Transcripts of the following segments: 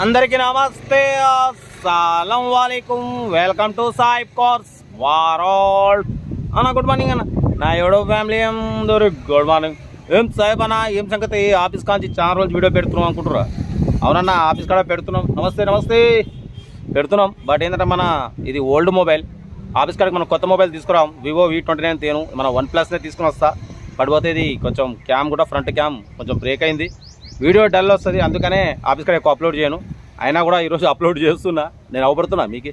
అందరికీ నమస్తే, అస్సలం వాలేకుం. Welcome to Saib cars world. అన్న గుడ్ మార్నింగ్ అన్న. నా ఏడో ఫ్యామిలీ అందరూ గుడ్ మార్నింగ్. ఏం సాయిబ్ అన్న, ఏం సంగతి? ఆఫీస్ కాంచి చాలా రోజులు వీడియో పెడుతున్నాం అనుకుంటారా? అవునన్నా, ఆఫీస్ కాడ పెడుతున్నాం. నమస్తే నమస్తే పెడుతున్నాం. బట్ ఏంటంటే మన ఇది ఓల్డ్ మొబైల్. ఆఫీస్ కాడికి మనం కొత్త మొబైల్ తీసుకురాం. వివో V29 తేను మన OnePlusనే తీసుకుని వస్తా. పడిపోతే ఇది కొంచెం క్యామ్ కూడా, ఫ్రంట్ క్యామ్ కొంచెం బ్రేక్ అయింది, వీడియో డల్ వస్తుంది, అందుకనే ఆఫీస్ కాడ ఎక్కువ అప్లోడ్ చేయను. అయినా కూడా ఈరోజు అప్లోడ్ చేస్తున్నా, నేను అవపడుతున్నా మీకు.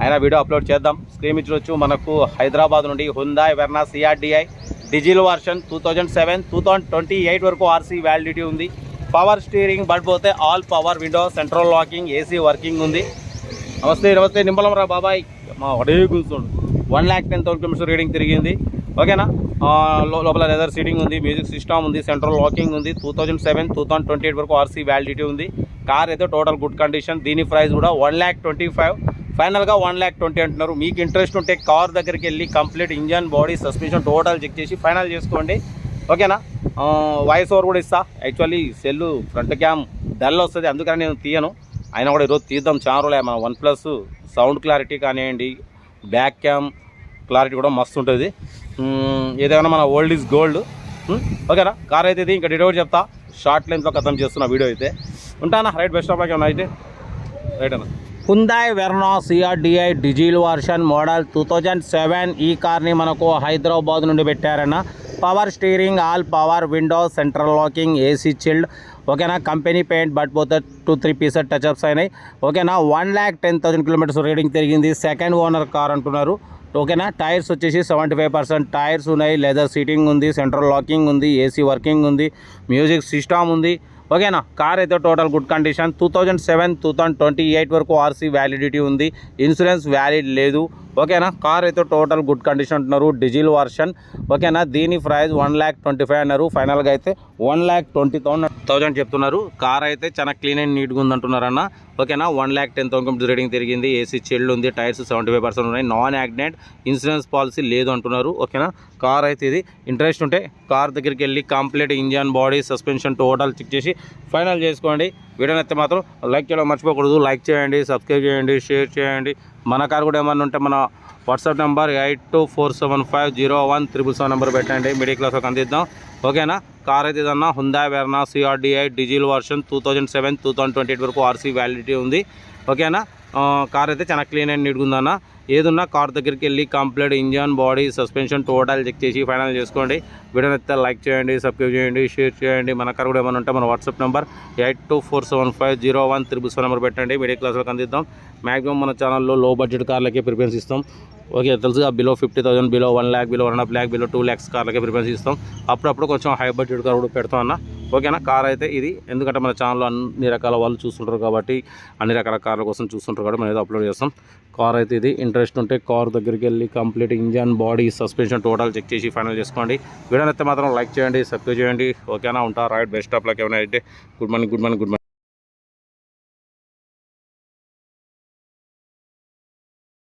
అయినా వీడియో అప్లోడ్ చేద్దాం. స్క్రీన్ ఇచ్చొచ్చు మనకు హైదరాబాద్ నుండి Hyundai Verna CRDI diesel version 2007 2028 వరకు RC వ్యాలిడిటీ ఉంది. పవర్ స్టీరింగ్ పడిపోతే all power window, central locking, AC working ఉంది. నమస్తే నమస్తే నింబలం రా బాబాయ్. మా ఒడే కూర్చోండు. 1,10,000 కిలోమీటర్స్ రీడింగ్ తిరిగింది. ఓకేనా? లోపల లెదర్ సీటింగ్ ఉంది, మ్యూజిక్ సిస్టమ్ ఉంది, సెంట్రల్ లాకింగ్ ఉంది. 2007 2028 వరకు RC వ్యాలిడిటీ ఉంది. కార్ అయితే టోటల్ గుడ్ కండిషన్. దీని ప్రైస్ కూడా 1,25,000, ఫైనల్గా 1,20,000 అంటున్నారు. మీకు ఇంట్రెస్ట్ ఉంటే కార్ దగ్గరికి వెళ్ళి complete engine, body, suspension total check చేసి ఫైనల్ చేసుకోండి. ఓకేనా? వాయిస్ ఓవర్ కూడా ఇస్తా. Actually cell front cam dull వస్తుంది, అందుకని నేను తీయను. అయినా కూడా ఈరోజు తీద్దాం. చాలా రోజులే. మన OnePlus సౌండ్ క్లారిటీ కానివ్వండి, బ్యాక్ క్యామ్ క్లారిటీ కూడా మస్తు ఉంటుంది. ఏదైనా మన ఓల్డ్ ఈజ్ గోల్డ్. ఓకేనా? కార్ అయితే ఇది ఇంకా డీటెయిల్ చెప్తా. షార్ట్ లెన్స్లో ఖతం చేస్తున్న వీడియో అయితే. ఉంటానా? Right, best of luck. ఏమన్నా అయితే రైట్ అన్న. Hyundai Verna CRDI diesel version model 2007. ఈ కార్ని మనకు హైదరాబాద్ నుండి పెట్టారన్న. Power steering, all power window, central locking, AC chilled. ఓకేనా? కంపెనీ పెయింట్ బట్ పోతే 2-3 పీసెస్ టచ్అప్స్ అయినాయి. ఓకేనా? 1,10,000 కిలోమీటర్స్ రీడింగ్ తిరిగింది. సెకండ్ ఓనర్ కార్ అంటున్నారు. ఓకేనా? టైర్స్ వచ్చేసి 75% టైర్స్ ఉన్నాయి. లెదర్ సీటింగ్ ఉంది, సెంట్రల్ లాకింగ్ ఉంది, AC వర్కింగ్ ఉంది, మ్యూజిక్ సిస్టమ్ ఉంది. ఓకేనా? కార్ అయితే టోటల్ గుడ్ కండిషన్. 2007 2028 వరకు RC వ్యాలిడిటీ ఉంది. ఇన్సూరెన్స్ వ్యాలిడ్ లేదు. ఓకేనా? కార్ అయితే టోటల్ గుడ్ కండిషన్ అంటున్నారు. Diesel version. ఓకేనా? దీని ప్రైస్ 1,25,000 అన్నారు. ఫైనల్గా అయితే 1,20,000 చెప్తున్నారు. కార్ అయితే చాలా క్లీన్ అండ్ నీట్గా ఉంది అంటున్నారు అన్న. ఓకేనా? 1,10,000 రీడింగ్ తిరిగింది. AC చిల్డ్ ఉంది, టైర్స్ 75% ఉన్నాయి, నాన్ యాక్సిడెంట్, ఇన్సూరెన్స్ పాలసీ లేదు అంటున్నారు. ఓకేనా? కార్ అయితే ఇది. ఇంట్రెస్ట్ ఉంటే కార్ దగ్గరికి వెళ్ళి complete engine, body, suspension total check చేసి ఫైనల్ చేసుకోండి. వీడియోని అయితే మాత్రం లైక్ చేయడం మర్చిపోకూడదు. లైక్ చేయండి, సబ్స్క్రైబ్ చేయండి, షేర్ చేయండి. మన కార్ కూడా ఏమన్నా ఉంటే మన వాట్సాప్ నెంబర్ 8247501777 నెంబర్ పెట్టండి. మిడిల్ క్లాస్కి అందిద్దాం. ఓకేనా? కార్ అయితే ఇదన్నా Hyundai Verna CRDI diesel version 2007 2028 వరకు RC వ్యాలిడిటీ ఉంది. ఓకేనా? కార్ అయితే చాలా క్లీన్ అండ్ నీట్గా ఉందన్న. ఏదున్నా కార్ దగ్గరికి వెళ్ళి complete engine, body, suspension total check చేసి ఫైనల్ చేసుకోండి. వీడియోని అయితే లైక్ చేయండి, సబ్స్క్రైబ్ చేయండి, షేర్ చేయండి. మన కార్ కూడా ఏమైనా ఉంటే మన వాట్సాప్ నెంబర్ 8247501777 నెంబర్ పెట్టండి. మిడిల్ క్లాస్లోకి అందిద్దాం. మ్యాక్సిమం మన ఛానల్లో లో బడ్జెట్ కార్లకే ప్రిఫరెన్స్ ఇస్తాం. ఓకే, తెలుసుగా. Below 50,000, below 1 lakh, below 1.5 lakh, below 2 lakhs కార్లకే ప్రిఫరెన్స్ ఇస్తాం. అప్పుడప్పుడు కొంచెం హై బడ్జెట్ కార్ కూడా పెడతాం అన్న. ఓకేనా? కార్ అయితే ఇది. ఎందుకంటే మన ఛానల్లో అన్ని రకాల వాళ్ళు చూస్తుంటారు కాబట్టి, అన్ని రకాల కార్ల కోసం చూస్తుంటారు కాబట్టి మనం ఏదో అప్లోడ్ చేస్తాం. కార్ అయితే ఇది. ఇంట్రెస్ట్ ఉంటే కార్ దగ్గరికి వెళ్ళి complete engine, body, suspension total check చేసి ఫైనల్ చేసుకోండి. వీడియోని అయితే మాత్రం లైక్ చేయండి, సబ్స్క్రైబ్ చేయండి. ఓకేనా? ఉంటా. Right, best of luck. ఏమైనా అయితే గుడ్ మార్నింగ్.